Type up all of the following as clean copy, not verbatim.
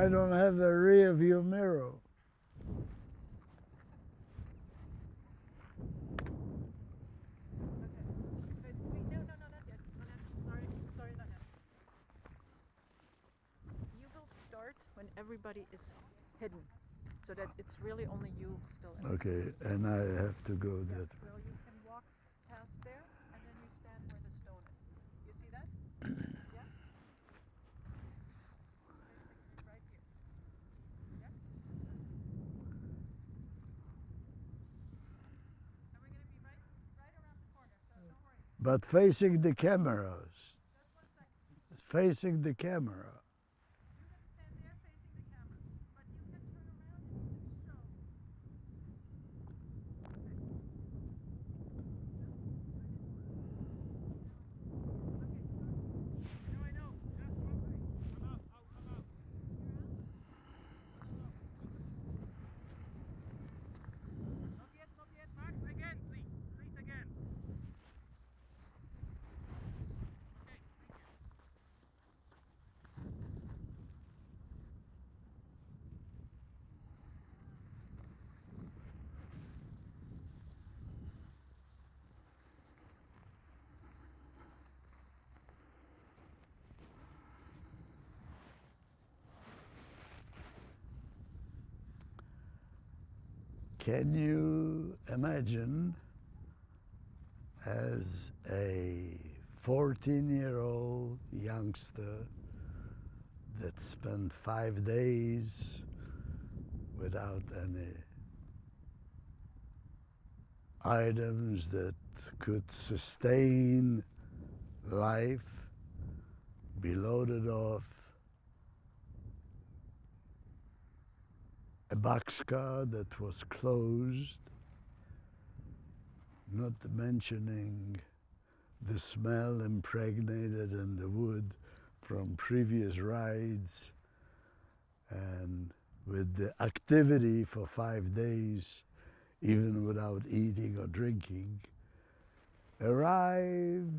I don't have a rear view mirror. When everybody is hidden, so that it's really only you still in. Okay, and I have to go that way. Well, you can walk past there, and then you stand where the stone is. You see that? Yeah? Right here. Yeah? And we're going to be right around the corner, so don't worry. But facing the cameras. Just 1 second. Facing the camera. You're going to stand there facing the camera, but you can turn around and you can show. I know. Just one thing. I'm out. You're out? Not yet. Max, again, please. Please, again. Okay, thank you. Can you imagine, as a 14-year-old youngster that spent 5 days without any items that could sustain life, be loaded off a boxcar that was closed, not mentioning the smell impregnated in the wood from previous rides, and with the activity for 5 days, even without eating or drinking, arrive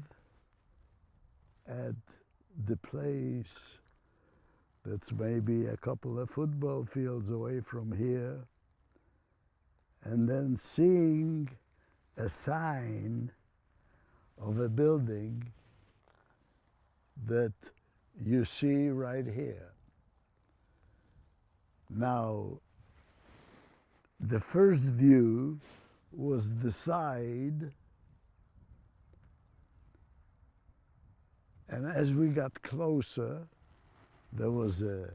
at the place that's maybe a couple of football fields away from here, and then seeing a sign of a building that you see right here. Now, the first view was the side, and as we got closer, there was a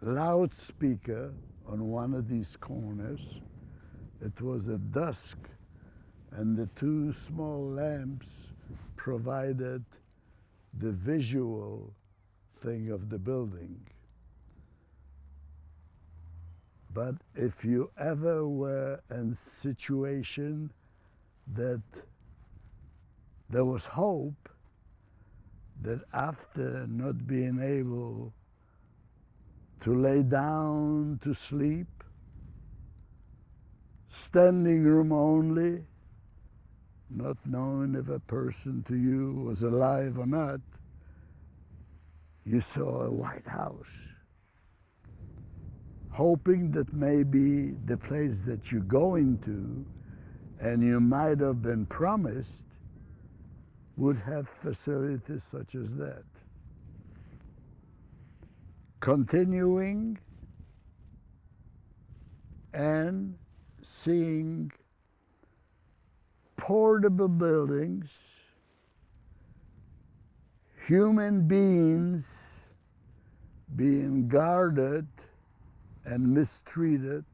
loudspeaker on one of these corners. It was at dusk, and the 2 small lamps provided the visual thing of the building. But if you ever were in a situation that there was hope, that after not being able to lay down to sleep, standing room only, not knowing if a person to you was alive or not, you saw a White House, hoping that maybe the place that you're going to and you might have been promised would have facilities such as that. Continuing and seeing portable buildings, human beings being guarded and mistreated,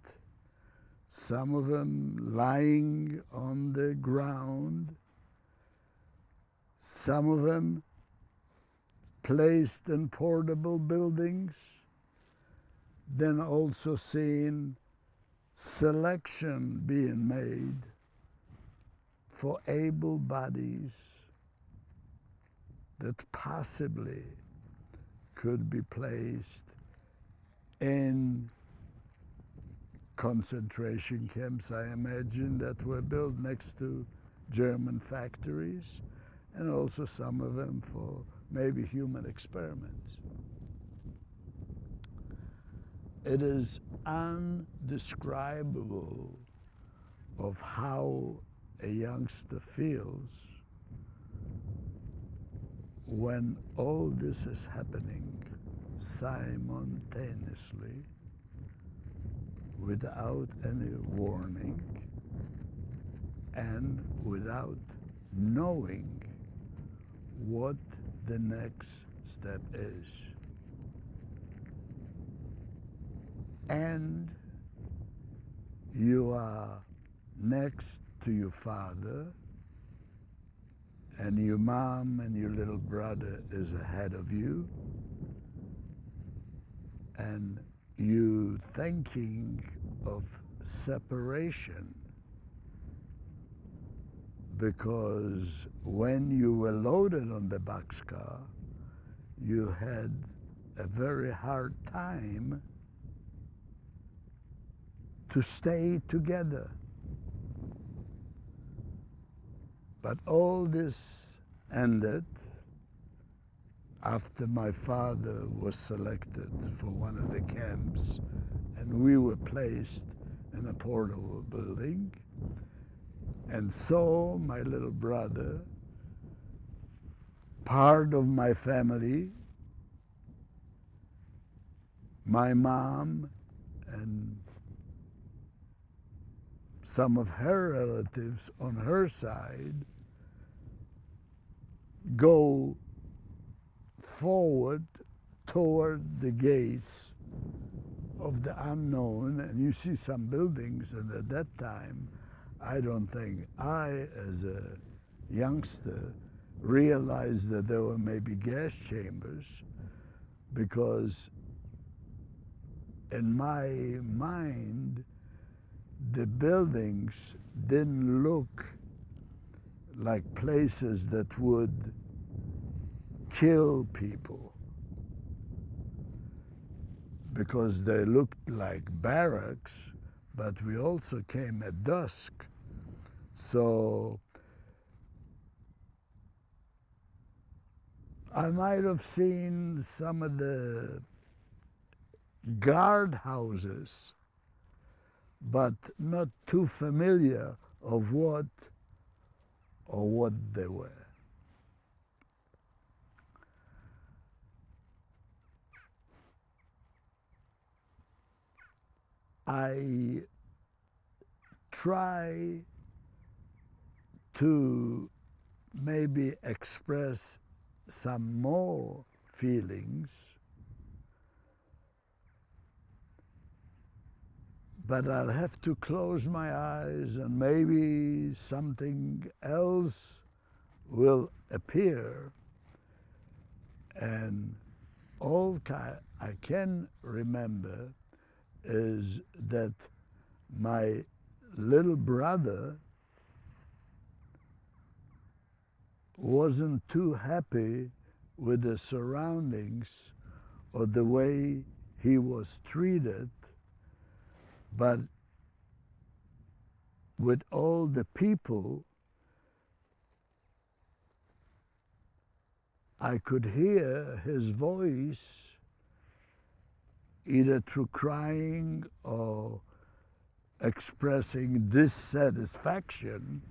some of them lying on the ground, some of them placed in portable buildings, then also seeing selection being made for able bodies that possibly could be placed in concentration camps, I imagine, that were built next to German factories, and also some of them for maybe human experiments. it is undescribable of how a youngster feels when all this is happening simultaneously without any warning and without knowing what the next step is. And you are next to your father, and your mom and your little brother is ahead of you, and you thinking of separation, because when you were loaded on the boxcar, you had a very hard time to stay together. But all this ended after my father was selected for one of the camps, and we were placed in a portable building. And so my little brother, part of my family, my mom and some of her relatives on her side, go forward toward the gates of the unknown, and you see some buildings, and at that time I don't think I, as a youngster, realized that there were maybe gas chambers, because in my mind the buildings didn't look like places that would kill people, because they looked like barracks, but we also came at dusk. So I might have seen some of the guard houses, but not too familiar of what they were. I try to maybe express some more feelings, but I'll have to close my eyes, and maybe something else will appear. And all I can remember is that my little brother wasn't too happy with the surroundings or the way he was treated, but with all the people, I could hear his voice either through crying or expressing dissatisfaction,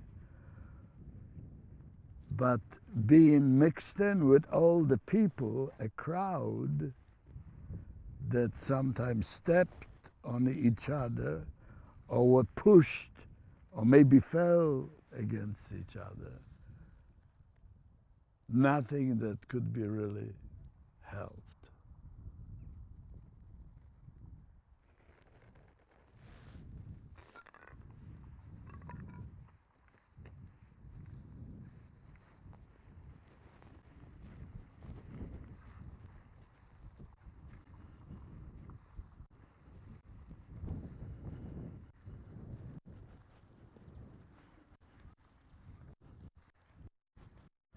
but being mixed in with all the people, a crowd that sometimes stepped on each other or were pushed or maybe fell against each other. Nothing that could be really helped.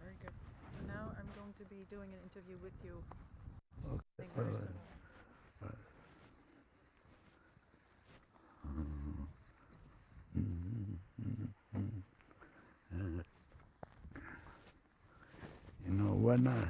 Very good. So now I'm going to be doing an interview with you. Okay. Very soon. You know, when I